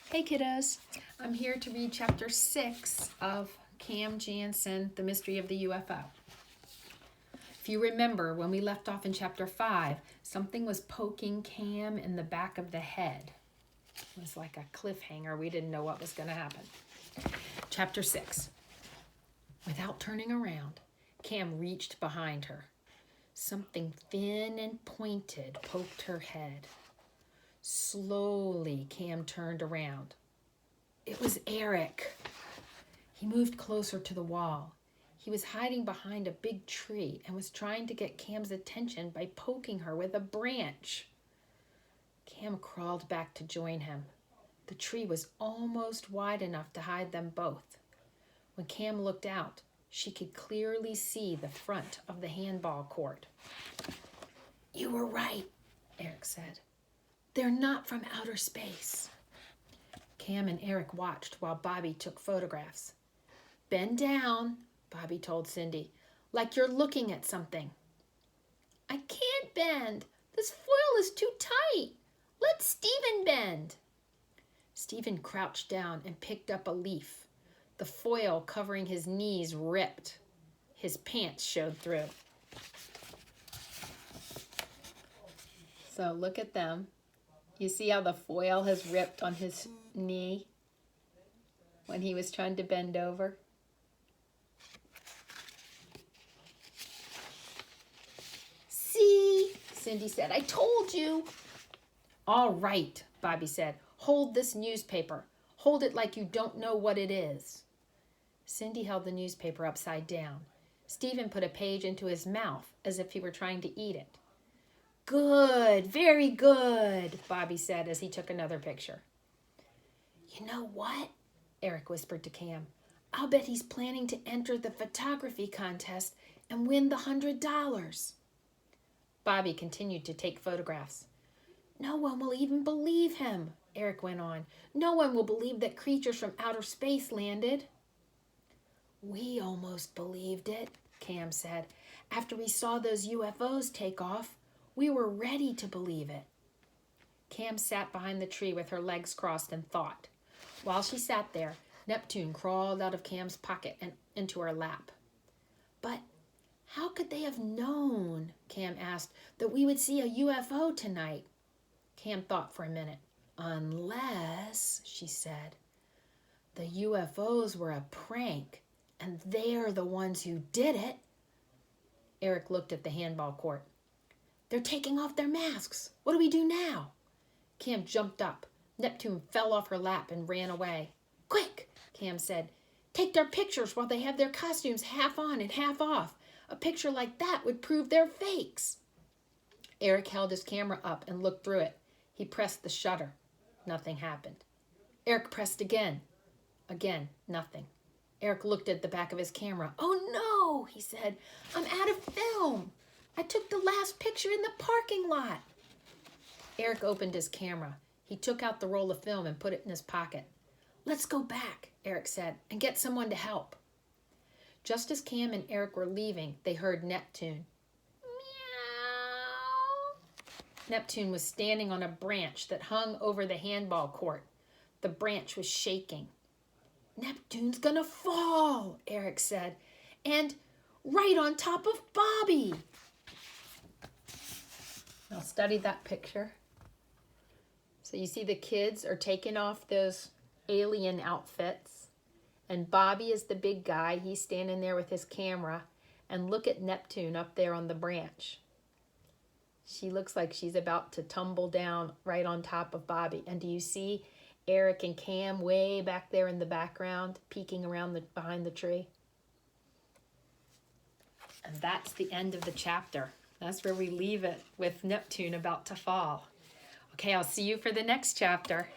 Hey kiddos, I'm here to read chapter 6 of Cam Jansen, The Mystery of the U.F.O. If you remember, when we left off in chapter 5, something was poking Cam in the back of the head. It was like a cliffhanger. We didn't know what was going to happen. Chapter 6. Without turning around, Cam reached behind her. Something thin and pointed poked her head. Slowly, Cam turned around. It was Eric. He moved closer to the wall. He was hiding behind a big tree and was trying to get Cam's attention by poking her with a branch. Cam crawled back to join him. The tree was almost wide enough to hide them both. When Cam looked out, she could clearly see the front of the handball court. "You were right," Eric said. "They're not from outer space." Cam and Eric watched while Bobby took photographs. "Bend down," Bobby told Cindy, "like you're looking at something." "I can't bend. This foil is too tight. Let Stephen bend." Stephen crouched down and picked up a leaf. The foil covering his knees ripped. His pants showed through. So look at them. You see how the foil has ripped on his knee when he was trying to bend over? "See," Cindy said, "I told you." "All right," Bobby said. "Hold this newspaper. Hold it like you don't know what it is." Cindy held the newspaper upside down. Stephen put a page into his mouth as if he were trying to eat it. "Good, very good," Bobby said as he took another picture. "You know what?" Eric whispered to Cam. "I'll bet he's planning to enter the photography contest and win the $100. Bobby continued to take photographs. "No one will even believe him," Eric went on. "No one will believe that creatures from outer space landed." "We almost believed it," Cam said. "After we saw those UFOs take off, we were ready to believe it." Cam sat behind the tree with her legs crossed and thought. While she sat there, Neptune crawled out of Cam's pocket and into her lap. "But how could they have known," Cam asked, "that we would see a UFO tonight?" Cam thought for a minute. "Unless," she said, "the UFOs were a prank and they're the ones who did it." Eric looked at the handball court. "They're taking off their masks. What do we do now?" Cam jumped up. Neptune fell off her lap and ran away. "Quick," Cam said. "Take their pictures while they have their costumes half on and half off. A picture like that would prove they're fakes." Eric held his camera up and looked through it. He pressed the shutter. Nothing happened. Eric pressed again. Again, nothing. Eric looked at the back of his camera. "Oh no," he said. "I'm out of film. I took the last picture in the parking lot." Eric opened his camera. He took out the roll of film and put it in his pocket. "Let's go back," Eric said, "and get someone to help." Just as Cam and Eric were leaving, they heard Neptune. Meow. Neptune was standing on a branch that hung over the handball court. The branch was shaking. "Neptune's gonna fall," Eric said, "and right on top of Bobby." Now study that picture. So you see the kids are taking off those alien outfits. And Bobby is the big guy. He's standing there with his camera. And look at Neptune up there on the branch. She looks like she's about to tumble down right on top of Bobby. And do you see Eric and Cam way back there in the background, peeking around behind the tree? And that's the end of the chapter. That's where we leave it with Neptune about to fall. Okay, I'll see you for the next chapter.